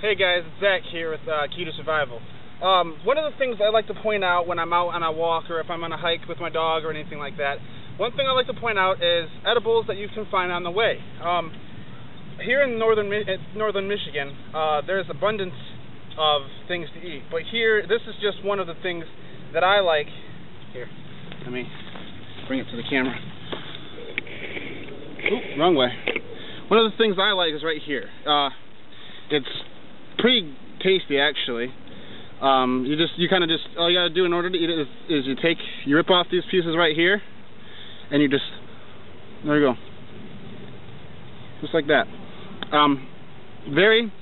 Hey guys, it's Zach here with Key to Survival. One of the things I like to point out when I'm out on a walk or if I'm on a hike with my dog or anything like that, one thing I like to point out is edibles that you can find on the way. Here in northern Michigan, there's abundance of things to eat, but here, this is just one of the things that I like. Here, let me bring it to the camera. Oop, wrong way. One of the things I like is right here. It's pretty tasty, actually. All you gotta do in order to eat it is you rip off these pieces right here, and there you go, just like that. Very,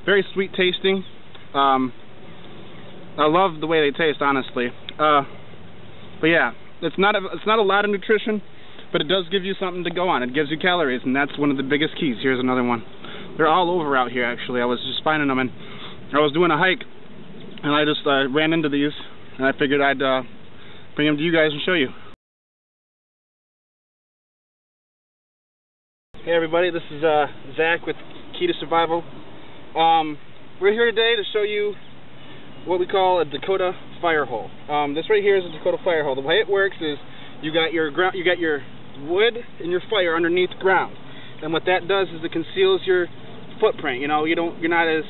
very sweet tasting. I love the way they taste, honestly. But yeah, it's not a lot of nutrition, but it does give you something to go on. It gives you calories, and that's one of the biggest keys. Here's another one. They're all over out here, actually. I was just finding them, and I was doing a hike, and I just ran into these, and I figured I'd bring them to you guys and show you. Hey everybody, this is Zach with Key to Survival. We're here today to show you what we call a Dakota fire hole. This right here is a Dakota fire hole. The way it works is you got your wood and your fire underneath ground, and what that does is it conceals your footprint. You know, you're not as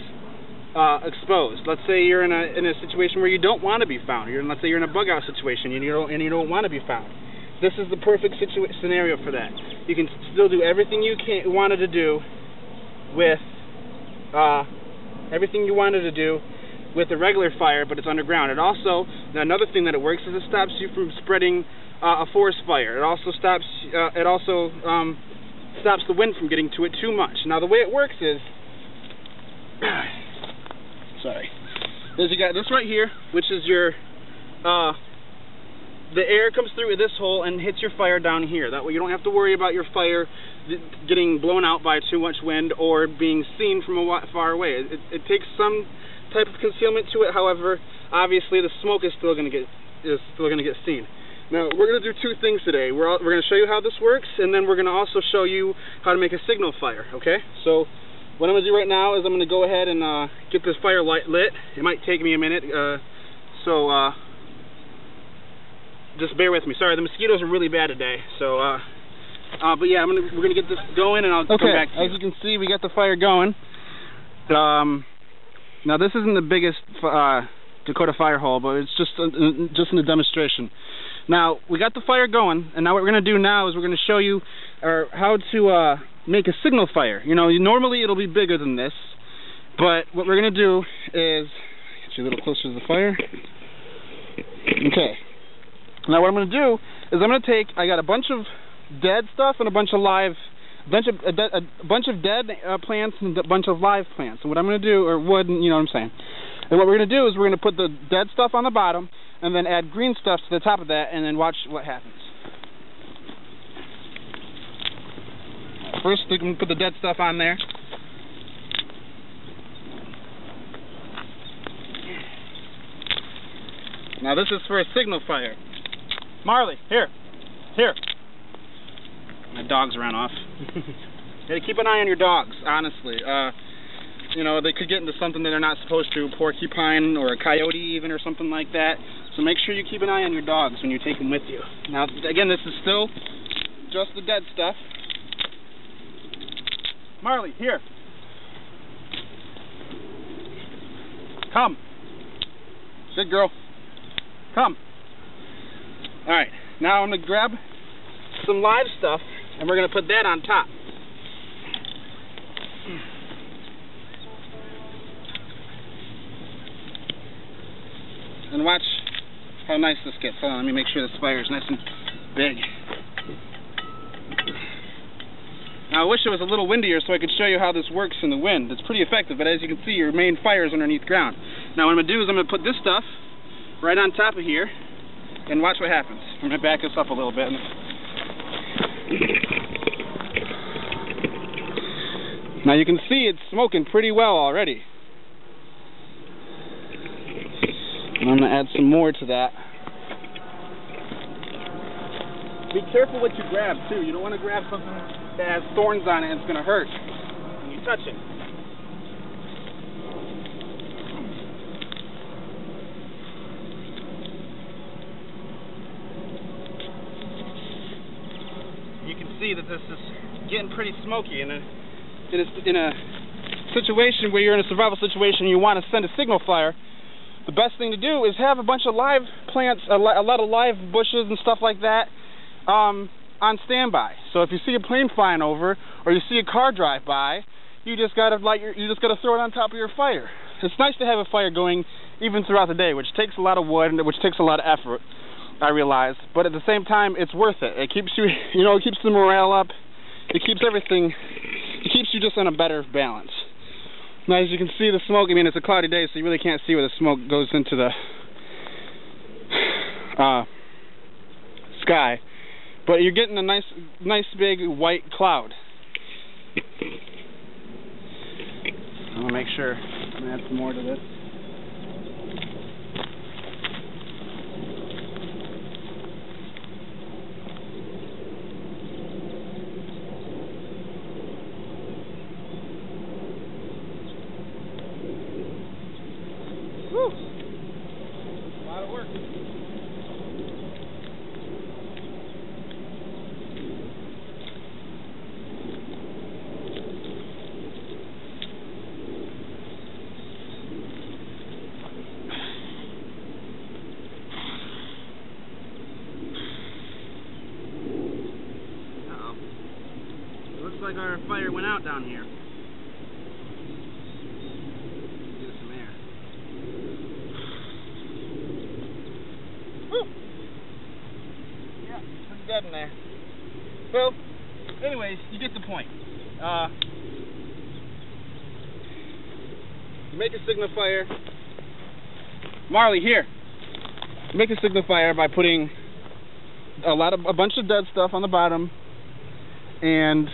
exposed. Let's say you're in a situation where you don't want to be found. Let's say you're in a bug out situation and you don't want to be found. This is the perfect scenario for that. You can still do everything you wanted to do with a regular fire, but it's underground. It also, another thing that it works is it stops you from spreading a forest fire. It also stops stops the wind from getting to it too much. Now the way it works is, you got this right here, which is your the air comes through this hole and hits your fire down here. That way you don't have to worry about your fire getting blown out by too much wind or being seen from far away. It takes some type of concealment to it. However, obviously the smoke is still going to get seen. Now we're going to do two things today. We're going to show you how this works, and then we're going to also show you how to make a signal fire. Okay? So what I'm going to do right now is I'm going to go ahead and get this fire lit. It might take me a minute, so just bear with me. Sorry, the mosquitoes are really bad today. So, but yeah, we're going to get this going, and I'll come back to you. As you can see, we got the fire going. Now this isn't the biggest Dakota fire hole, but it's just in a demonstration. Now we got the fire going, and now what we're going to do now is we're going to show you how to make a signal fire. You know, normally it'll be bigger than this, but what we're going to do is get you a little closer to the fire. Okay. Now what I'm going to do is I got a bunch of dead stuff and a bunch of live. A bunch of dead plants and a bunch of live plants. And what I'm going to do, or wood, and you know what I'm saying. And what we're going to do is we're going to put the dead stuff on the bottom, and then add green stuff to the top of that, and then watch what happens. First, we can put the dead stuff on there. Now this is for a signal fire. Marley, here. My dogs ran off. You gotta keep an eye on your dogs, honestly. You know, they could get into something that they're not supposed to, porcupine or a coyote even or something like that. So make sure you keep an eye on your dogs when you take them with you. Now, again, this is still just the dead stuff. Marley, here. Come. Good girl. Come. Alright, now I'm going to grab some live stuff, and we're going to put that on top. And watch how nice this gets. Hold on, let me make sure this fire is nice and big. Now I wish it was a little windier so I could show you how this works in the wind. It's pretty effective, but as you can see, your main fire is underneath ground. Now what I'm going to do is I'm going to put this stuff right on top of here, and watch what happens. I'm going to back this up a little bit. Now you can see it's smoking pretty well already. And I'm going to add some more to that. Be careful what you grab, too. You don't want to grab something that has thorns on it and it's going to hurt when you touch it. see that this is getting pretty smoky, and in a situation where you're in a survival situation and you want to send a signal flyer, the best thing to do is have a bunch of live plants, a lot of live bushes and stuff like that on standby. So if you see a plane flying over or you see a car drive by, you just gotta throw it on top of your fire. It's nice to have a fire going even throughout the day, which takes a lot of wood and which takes a lot of effort, I realize, but at the same time it's worth it. It keeps you, it keeps the morale up. It keeps everything, it keeps you just in a better balance. Now, as you can see, the smoke, I mean, it's a cloudy day, so you really can't see where the smoke goes into the sky. But you're getting a nice big white cloud. I'm gonna make sure I'm gonna add some more to this. Woo! A lot of work. It looks like our fire went out down here. Get some air. Woo! Yeah, pretty dead in there. Well, anyways, you get the point. You make a signal fire. Marley, here. You make a signal fire by putting a bunch of dead stuff on the bottom and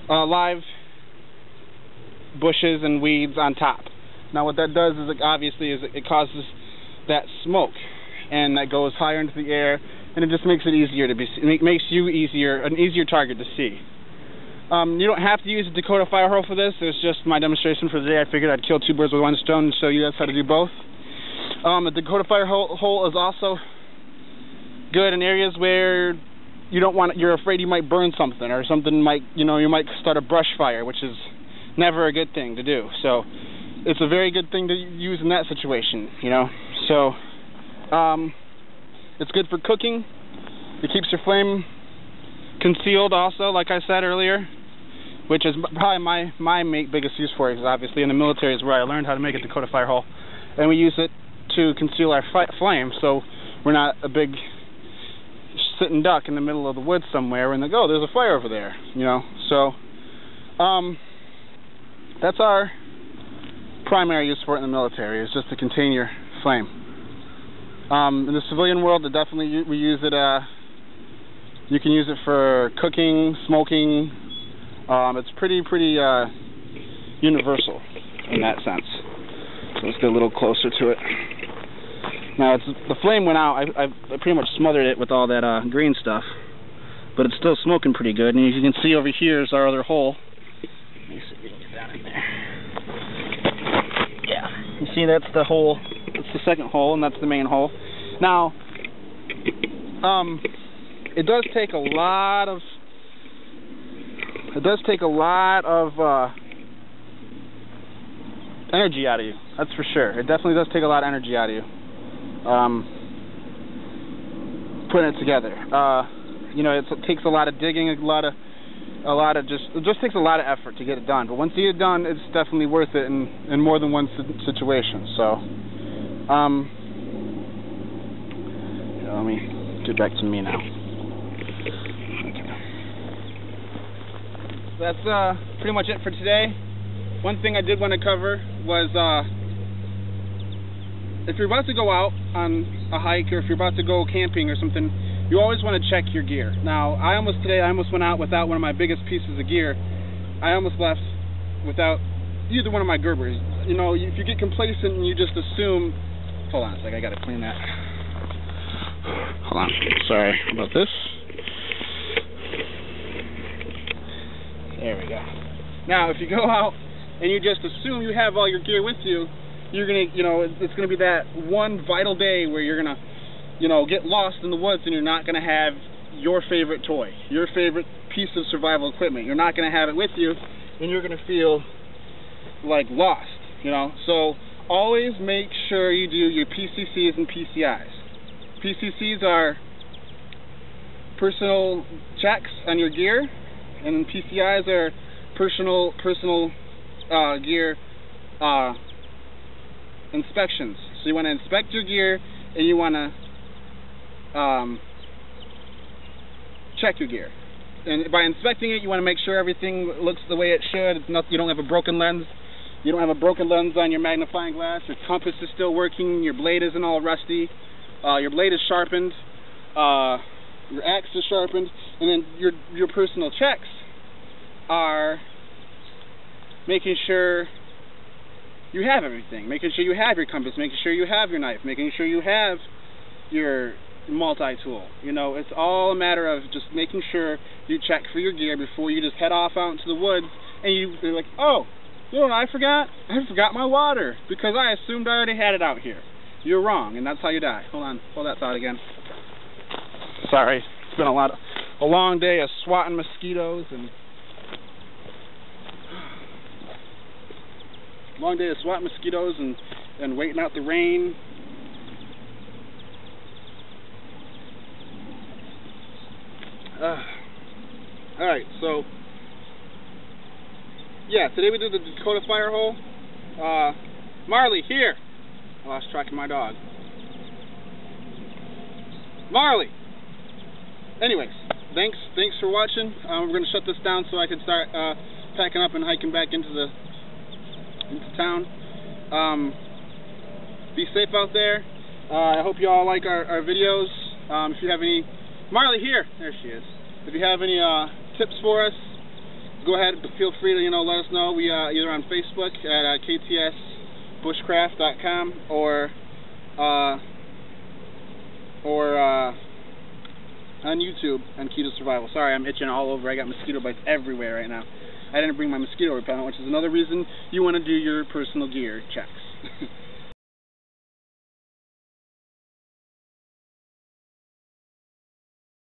live bushes and weeds on top. Now, what that does is it causes that smoke, and that goes higher into the air, and it just makes it easier to be. It makes you an easier target to see. You don't have to use a Dakota fire hole for this. It was just my demonstration for the day. I figured I'd kill two birds with one stone and show you guys how to do both. The Dakota fire hole is also good in areas where you're afraid you might burn something, or something might, you might start a brush fire, which is never a good thing to do. So it's a very good thing to use in that situation, So it's good for cooking. It keeps your flame concealed also, like I said earlier, which is probably my biggest use for it, because obviously in the military is where I learned how to make a Dakota fire hole, and we use it to conceal our flame, so we're not a big sitting duck in the middle of the woods somewhere and oh, there's a fire over there, So that's our primary use for it in the military, is just to contain your flame. In the civilian world, we use it. You can use it for cooking, smoking. It's pretty universal in that sense. So let's get a little closer to it. Now, the flame went out. I pretty much smothered it with all that green stuff, but it's still smoking pretty good. And as you can see over here is our other hole. Let me see if we can get that in there. Yeah, you see that's the hole. It's the second hole, and that's the main hole. Now, it does take a lot of energy out of you. That's for sure. It definitely does take a lot of energy out of you. Putting it together. It takes a lot of digging, it just takes a lot of effort to get it done. But once you get it done, it's definitely worth it in more than one situation. So, let me get back to me now. Okay. That's pretty much it for today. One thing I did want to cover was if you're about to go out on a hike, or if you're about to go camping or something, you always want to check your gear. Now, I almost went out without one of my biggest pieces of gear. I almost left without either one of my Gerbers. If you get complacent and you just assume... Hold on a sec, I gotta clean that. Hold on, sorry about this. There we go. Now, if you go out and you just assume you have all your gear with you, you're gonna, it's gonna be that one vital day where you're gonna, get lost in the woods, and you're not gonna have your favorite toy, your favorite piece of survival equipment. You're not going to have it with you, and you're going to feel like lost, you know. So always make sure you do your PCCs and PCIs. PCCs are personal checks on your gear, and PCIs are personal gear inspections. So you want to inspect your gear, and you want to check your gear. And by inspecting it, you want to make sure everything looks the way it should. It's not, you don't have a broken lens. You don't have a broken lens on your magnifying glass. Your compass is still working. Your blade isn't all rusty. Your blade is sharpened. Your axe is sharpened. And then your personal checks are making sure you have everything. Making sure you have your compass. Making sure you have your knife. Making sure you have your multi-tool. You know, it's all a matter of just making sure you check for your gear before you just head off out into the woods and you're like, oh, you know what I forgot? I forgot my water because I assumed I already had it out here. You're wrong, and that's how you die. Hold on, hold that thought again. Sorry, it's been a long day of swatting mosquitoes and waiting out the rain. Alright, so yeah, today we did the Dakota fire hole. Marley, here! I lost track of my dog. Marley! Anyways, thanks for watching. We're going to shut this down so I can start packing up and hiking back into town. Be safe out there. I hope you all like our videos. If you have any... Marley, here! There she is. If you have any tips for us, go ahead, feel free to let us know. We either on Facebook at ktsbushcraft.com or on YouTube on Key to Survival. Sorry, I'm itching all over. I got mosquito bites everywhere right now. I didn't bring my mosquito repellent, which is another reason you want to do your personal gear checks.